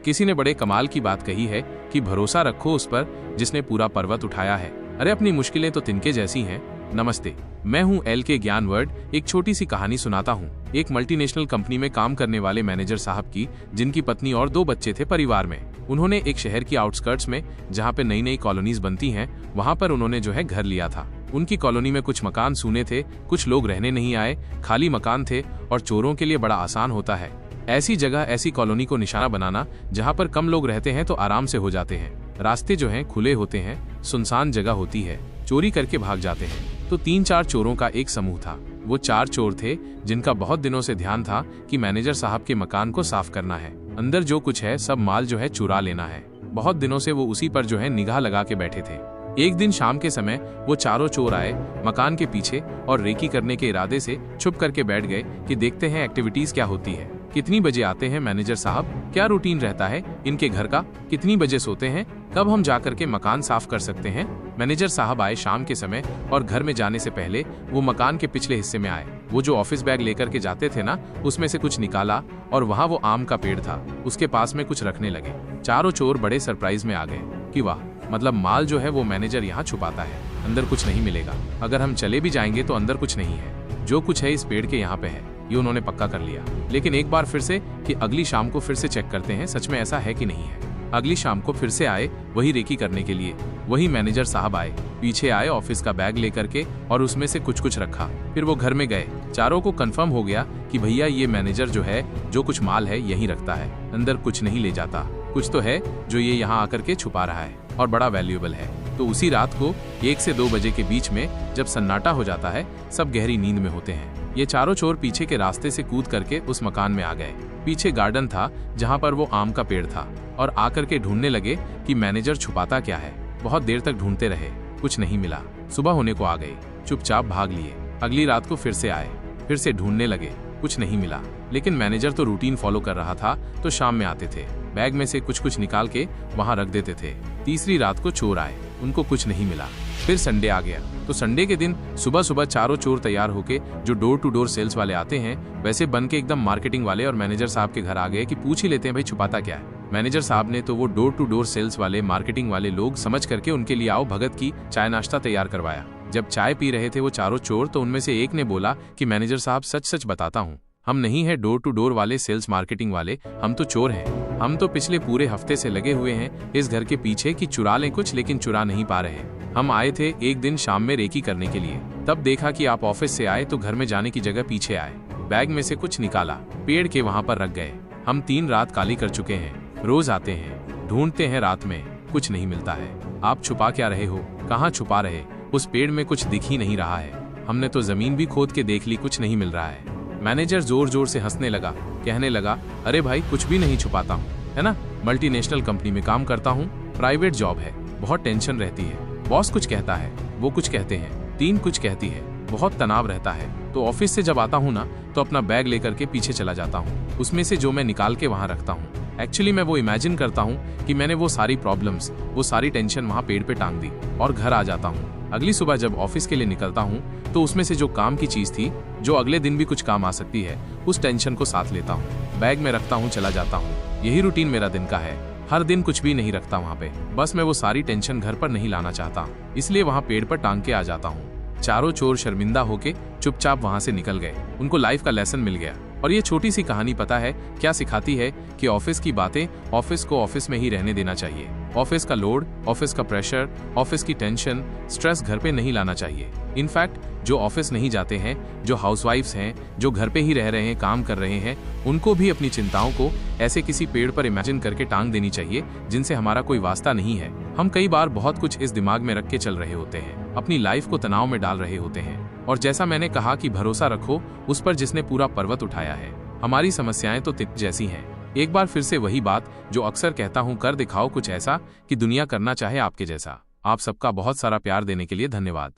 किसी ने बड़े कमाल की बात कही है कि भरोसा रखो उस पर जिसने पूरा पर्वत उठाया है। अरे अपनी मुश्किलें तो तिनके जैसी हैं। नमस्ते, मैं हूं एल के ज्ञानवर्ड। एक छोटी सी कहानी सुनाता हूं। एक मल्टीनेशनल कंपनी में काम करने वाले मैनेजर साहब की, जिनकी पत्नी और 2 बच्चे थे परिवार में। उन्होंने एक शहर की आउटस्कर्ट्स में, जहां पे नई नई कॉलोनीज बनती हैं, वहां पर उन्होंने घर लिया था। उनकी कॉलोनी में कुछ मकान सूने थे, कुछ लोग रहने नहीं आए, खाली मकान थे और चोरों के लिए बड़ा आसान होता है ऐसी जगह, ऐसी कॉलोनी को निशाना बनाना जहां पर कम लोग रहते हैं तो आराम से हो जाते हैं। रास्ते खुले होते हैं, सुनसान जगह होती है, चोरी करके भाग जाते हैं। तो 3-4 चोरों का एक समूह था। वो 4 चोर थे जिनका बहुत दिनों से ध्यान था कि मैनेजर साहब के मकान को साफ करना है। अंदर जो कुछ है सब माल चुरा लेना है। बहुत दिनों से वो उसी पर निगाह लगा के बैठे थे। एक दिन शाम के समय वो चारों चोर आए मकान के पीछे और रेकी करने के इरादे से छुप करके बैठ गए कि देखते हैं एक्टिविटीज क्या होती है। कितनी बजे आते हैं मैनेजर साहब, क्या रूटीन रहता है इनके घर का, कितनी बजे सोते हैं, कब हम जाकर के मकान साफ कर सकते हैं। मैनेजर साहब आए शाम के समय और घर में जाने से पहले वो मकान के पिछले हिस्से में आए। वो जो ऑफिस बैग लेकर के जाते थे ना, उसमें से कुछ निकाला और वहाँ वो आम का पेड़ था, उसके पास में कुछ रखने लगे। चारों चोर बड़े सरप्राइज में आ गए कि वाह, मतलब माल वो मैनेजर यहाँ छुपाता है, अंदर कुछ नहीं मिलेगा। अगर हम चले भी जाएंगे तो अंदर कुछ नहीं है, जो कुछ है इस पेड़ के यहाँ पे है, ये उन्होंने पक्का कर लिया। लेकिन एक बार फिर से कि अगली शाम को फिर से चेक करते हैं सच में ऐसा है कि नहीं है। अगली शाम को फिर से आए वही रेकी करने के लिए। वही मैनेजर साहब आए, पीछे आए ऑफिस का बैग लेकर के और उसमें से कुछ कुछ रखा। फिर वो घर में गए। चारों को कंफर्म हो गया कि भैया ये मैनेजर जो कुछ माल है यही रखता है, अंदर कुछ नहीं ले जाता। कुछ तो है जो ये यहाँ आकर के छुपा रहा है और बड़ा वैल्यूएबल है। तो उसी रात को 1 से 2 बजे के बीच में जब सन्नाटा हो जाता है, सब गहरी नींद में होते हैं, ये चारों चोर पीछे के रास्ते से कूद करके उस मकान में आ गए। पीछे गार्डन था जहाँ पर वो आम का पेड़ था और आकर के ढूंढने लगे कि मैनेजर छुपाता क्या है। बहुत देर तक ढूंढते रहे, कुछ नहीं मिला। सुबह होने को आ गई, चुपचाप भाग लिए। अगली रात को फिर से आए, फिर से ढूंढने लगे, कुछ नहीं मिला। लेकिन मैनेजर तो रूटीन फॉलो कर रहा था, तो शाम में आते थे, बैग में से कुछ कुछ निकाल के वहां रख देते थे। तीसरी रात को चोर आए, उनको कुछ नहीं मिला। फिर संडे आ गया, तो संडे के दिन सुबह सुबह चारों चोर तैयार होके, जो डोर टू डोर सेल्स वाले आते हैं वैसे बन के एकदम मार्केटिंग वाले, और मैनेजर साहब के घर आ गए कि पूछ ही लेते हैं भाई छुपाता क्या है। मैनेजर साहब ने तो वो डोर टू डोर सेल्स वाले मार्केटिंग वाले लोग समझ करके उनके लिए आओ भगत की चाय नाश्ता तैयार करवाया। जब चाय पी रहे थे वो चारों चोर, तो उनमें से एक ने बोला कि मैनेजर साहब सच सच बताता हूँ, हम नहीं है डोर टू डोर वाले सेल्स मार्केटिंग वाले, हम तो चोर हैं। हम तो पिछले पूरे हफ्ते से लगे हुए हैं इस घर के पीछे कि चुरा लें कुछ, लेकिन चुरा नहीं पा रहे हैं। हम आए थे एक दिन शाम में रेकी करने के लिए, तब देखा कि आप ऑफिस से आए तो घर में जाने की जगह पीछे आए, बैग में से कुछ निकाला, पेड़ के वहाँ पर रख गए। हम 3 रात काली कर चुके हैं, रोज आते हैं, ढूंढते हैं, रात में कुछ नहीं मिलता है। आप छुपा क्या रहे हो, कहाँ छुपा रहे, उस पेड़ में कुछ दिख ही नहीं रहा है। हमने तो जमीन भी खोद के देख ली, कुछ नहीं मिल रहा है। मैनेजर जोर जोर से हंसने लगा, कहने लगा, अरे भाई कुछ भी नहीं छुपाता हूँ, है ना, मल्टीनेशनल कंपनी में काम करता हूँ, प्राइवेट जॉब है, बहुत टेंशन रहती है, बॉस कुछ कहता है, वो कुछ कहते हैं, टीम कुछ कहती है, बहुत तनाव रहता है। तो ऑफिस से जब आता हूँ ना, तो अपना बैग लेकर के पीछे चला जाता हूँ, उसमें से जो मैं निकाल के वहाँ रखता हूँ। एक्चुअली मैं वो इमेजिन करता हूँ कि मैंने वो सारी प्रॉब्लम्स, वो सारी टेंशन वहाँ पेड़ पे टांग दी और घर आ जाता हूँ। अगली सुबह जब ऑफिस के लिए निकलता हूँ, तो उसमें से जो काम की चीज थी, जो अगले दिन भी कुछ काम आ सकती है, उस टेंशन को साथ लेता हूँ, बैग में रखता हूँ, चला जाता हूँ। यही रूटीन मेरा दिन का है। हर दिन कुछ भी नहीं रखता वहाँ पे, बस मैं वो सारी टेंशन घर पर नहीं लाना चाहता, इसलिए वहाँ पेड़ पर टांग के आ जाता हूँ। चारों चोर शर्मिंदा होके चुपचाप वहाँ से निकल गए। उनको लाइफ का लेसन मिल गया। और ये छोटी सी कहानी पता है क्या सिखाती है कि ऑफिस की बातें ऑफिस को ऑफिस में ही रहने देना चाहिए। ऑफिस का लोड, ऑफिस का प्रेशर, ऑफिस की टेंशन, स्ट्रेस घर पे नहीं लाना चाहिए। इनफैक्ट जो ऑफिस नहीं जाते हैं, जो हाउसवाइफ्स हैं, जो घर पे ही रह रहे हैं, काम कर रहे हैं, उनको भी अपनी चिंताओं को ऐसे किसी पेड़ पर इमेजिन करके टांग देनी चाहिए जिनसे हमारा कोई वास्ता नहीं है। हम कई बार बहुत कुछ इस दिमाग में रख के चल रहे होते हैं, अपनी लाइफ को तनाव में डाल रहे होते हैं। और जैसा मैंने कहा कि भरोसा रखो उस पर जिसने पूरा पर्वत उठाया है। हमारी समस्याएं तो तित जैसी हैं। एक बार फिर से वही बात जो अक्सर कहता हूं, कर दिखाओ कुछ ऐसा कि दुनिया करना चाहे आपके जैसा। आप सबका बहुत सारा प्यार देने के लिए धन्यवाद।